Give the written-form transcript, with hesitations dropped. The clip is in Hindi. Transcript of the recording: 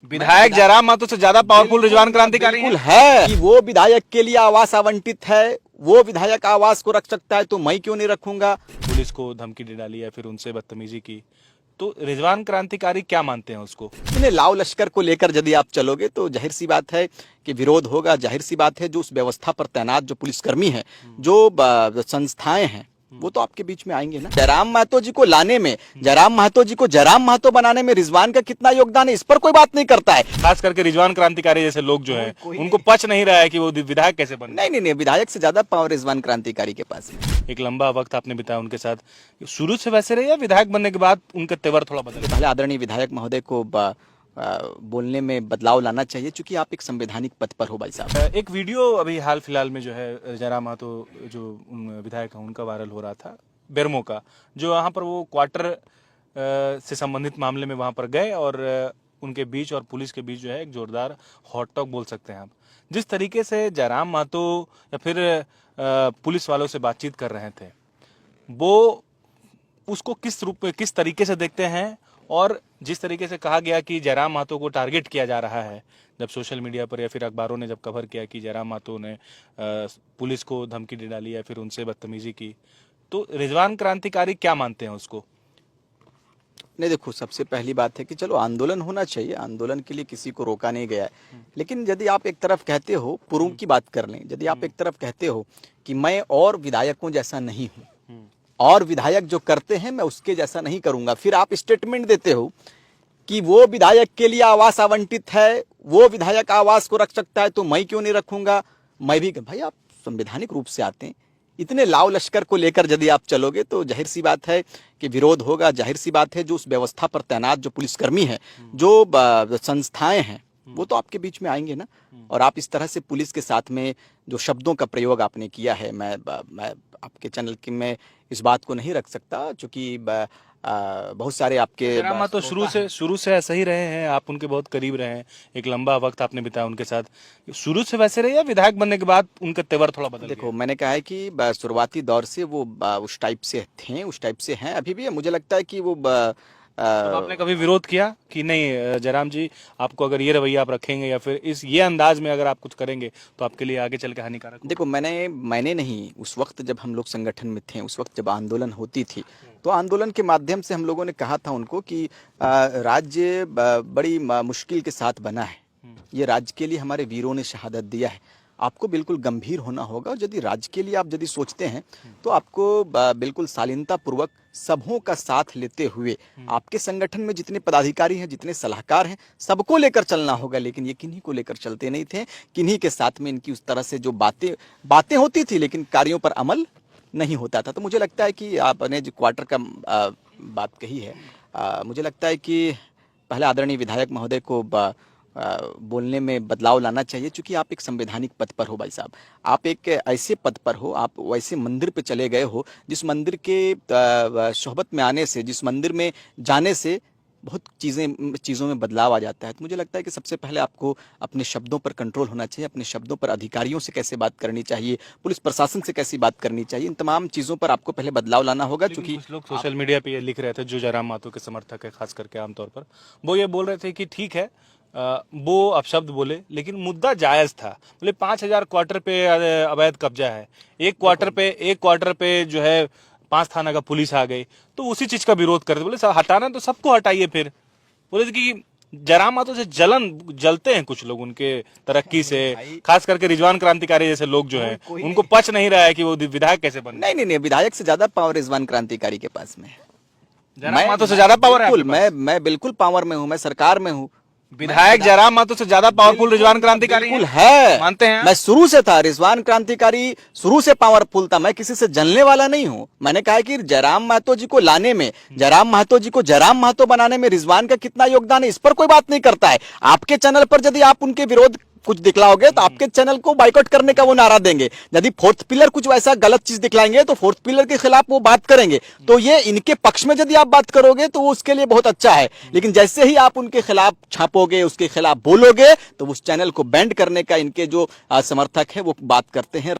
विधायक जयराम महतो से ज्यादा पावरफुल रिजवान क्रांतिकारी बिल्कुल है कि वो विधायक के लिए आवास आवंटित है, वो विधायक आवास को रख सकता है तो मैं क्यों नहीं रखूंगा। पुलिस को धमकी दे डाली या फिर उनसे बदतमीजी की, तो रिजवान क्रांतिकारी क्या मानते हैं उसको? इतने लाव लश्कर को लेकर यदि आप चलोगे तो जाहिर सी बात है कि विरोध होगा। जाहिर सी बात है जो उस व्यवस्था पर तैनात जो पुलिसकर्मी हैं, जो संस्थाएं हैं, वो तो आपके बीच में आएंगे ना। जयराम महतो जी को लाने में, जयराम महतो जी को जयराम महतो बनाने में रिजवान का कितना योगदान है, इस पर कोई बात नहीं करता है। खास करके रिजवान क्रांतिकारी जैसे लोग जो हैं, उनको पच नहीं रहा है कि वो विधायक कैसे बने। नहीं, विधायक से ज्यादा पावर रिजवान क्रांतिकारी के पास है। एक लंबा वक्त आपने बिताया उनके साथ, शुरू से वैसे रहे या विधायक बनने के बाद उनका तेवर थोड़ा बदल गया? पहले आदरणीय विधायक महोदय को बोलने में बदलाव लाना चाहिए, क्योंकि आप एक संवैधानिक पद पर हो भाई साहब। एक वीडियो अभी हाल फिलहाल में जो है जयराम महतो जो विधायक हैं उनका वायरल हो रहा था, बेरमो का, जो वहाँ पर वो क्वार्टर से संबंधित मामले में वहाँ पर गए और उनके बीच और पुलिस के बीच जो है एक जोरदार हॉट टॉक बोल सकते हैं आप। जिस तरीके से जयराम महतो या फिर पुलिस वालों से बातचीत कर रहे थे, वो उसको किस रूप में, किस तरीके से देखते हैं? और जिस तरीके से कहा गया कि जयराम महतो को टारगेट किया जा रहा है, जब सोशल मीडिया पर या फिर अखबारों ने जब कवर किया कि जयराम महतो ने पुलिस को धमकी दे डाली या फिर उनसे बदतमीजी की, तो रिजवान क्रांतिकारी क्या मानते हैं उसको? नहीं, देखो, सबसे पहली बात है कि चलो आंदोलन होना चाहिए, आंदोलन के लिए किसी को रोका नहीं गया है। लेकिन यदि आप एक तरफ कहते हो, पूर्व की बात कर लें, यदि आप एक तरफ कहते हो कि मैं और विधायकों जैसा नहीं हूँ, और विधायक जो करते हैं मैं उसके जैसा नहीं करूंगा, फिर आप स्टेटमेंट देते हो कि वो विधायक के लिए आवास आवंटित है, वो विधायक आवास को रख सकता है तो मैं क्यों नहीं रखूंगा। मैं भी, भाई आप संवैधानिक रूप से आते हैं, इतने लाव लश्कर को लेकर यदि आप चलोगे तो जाहिर सी बात है कि विरोध होगा। जाहिर सी बात है जो उस व्यवस्था पर तैनात जो पुलिसकर्मी हैं, जो संस्थाएं हैं, वो तो आपके बीच में आएंगे ना। और आप इस तरह से पुलिस के साथ में जो शब्दों का प्रयोग आपने किया है, मैं आपके चैनल की में इस बात को नहीं रख सकता, क्योंकि बहुत सारे आपके जयराम महतो शुरू से ऐसा ही रहे हैं, आप उनके बहुत करीब रहे हैं, एक लंबा वक्त आपने बिताया उनके साथ, शुरू से वैसे रहे या विधायक बनने के बाद उनका तेवर थोड़ा बदल गया? देखो, मैंने कहा है कि शुरुआती दौर से वो उस टाइप से थे, उस टाइप से हैं, अभी भी है। मुझे लगता है कि वो तो आपने कभी विरोध किया कि नहीं जयराम जी, आपको अगर ये रवैया आप रखेंगे या फिर ये अंदाज में अगर आप कुछ करेंगे तो आपके लिए आगे चल के हानिकारक? देखो, मैंने नहीं, उस वक्त जब हम लोग संगठन में थे, उस वक्त जब आंदोलन होती थी, तो आंदोलन के माध्यम से हम लोगों ने कहा था उनको कि राज्य बड़ी मुश्किल के साथ बना है, ये राज्य के लिए हमारे वीरों ने शहादत दिया है, आपको बिल्कुल गंभीर होना होगा। और यदि राज्य के लिए आप यदि सोचते हैं तो आपको बिल्कुल शालीनता पूर्वक सबों का साथ लेते हुए आपके संगठन में जितने पदाधिकारी हैं, जितने सलाहकार हैं, सबको लेकर चलना होगा। लेकिन ये किन्हीं को लेकर चलते नहीं थे, किन्हीं के साथ में इनकी उस तरह से जो बातें होती थी, लेकिन कार्यों पर अमल नहीं होता था। तो मुझे लगता है कि आपने जो क्वार्टर का बात कही है, मुझे लगता है कि पहले आदरणीय विधायक महोदय को बोलने में बदलाव लाना चाहिए, क्योंकि आप एक संवैधानिक पद पर हो भाई साहब। आप एक ऐसे पद पर हो, आप वैसे मंदिर पे चले गए हो जिस मंदिर के सोहबत में आने से, जिस मंदिर में जाने से बहुत चीज़ों में बदलाव आ जाता है। तो मुझे लगता है कि सबसे पहले आपको अपने शब्दों पर कंट्रोल होना चाहिए, अपने शब्दों पर अधिकारियों से कैसे बात करनी चाहिए, पुलिस प्रशासन से कैसी बात करनी चाहिए, इन तमाम चीज़ों पर आपको पहले बदलाव लाना होगा। क्योंकि कुछ लोग सोशल मीडिया पे ये लिख रहे थे, जो जयराम महतो के समर्थक है खास करके आमतौर पर, वो ये बोल रहे थे कि ठीक है वो अपशब्द बोले लेकिन मुद्दा जायज था। बोले 5,000 क्वार्टर पे अवैध कब्जा है, एक क्वार्टर पे जो है 5 थाना का पुलिस आ गई, तो उसी चीज का विरोध करते। बोले हटाना तो सबको हटाइए। फिर बोले कि जयराम महतो से जलते हैं कुछ लोग उनके तरक्की से, खास करके रिजवान क्रांतिकारी जैसे लोग जो हैं, उनको पच नहीं रहा है कि वो विधायक कैसे बने। नहीं, विधायक से ज्यादा पावर रिजवान क्रांतिकारी के पास में है। जयराम महतो से ज्यादा पावर है? बिल्कुल, मैं बिल्कुल पावर में हूँ, मैं सरकार में हूँ। विधायक जयराम महतो से ज्यादा पावरफुल रिजवान क्रांतिकारी बिल्कुल है, मानते हैं? मैं शुरू से था, रिजवान क्रांतिकारी शुरू से पावरफुल था, मैं किसी से जलने वाला नहीं हूं। मैंने कहा कि जयराम महतो जी को लाने में, जयराम महतो जी को जयराम महतो बनाने में रिजवान का कितना योगदान है, इस पर कोई बात नहीं करता है। आपके चैनल पर यदि आप उनके विरोध कुछ दिखलाओगे तो आपके चैनल को बाइकआउट करने का वो नारा देंगे। यदि फोर्थ पिलर कुछ वैसा गलत चीज दिखलाएंगे तो फोर्थ पिलर के खिलाफ वो बात करेंगे। तो ये इनके पक्ष में यदि आप बात करोगे तो वो उसके लिए बहुत अच्छा है, लेकिन जैसे ही आप उनके खिलाफ छापोगे, उसके खिलाफ बोलोगे, तो उस चैनल को बैंड करने का इनके जो समर्थक है वो बात करते हैं।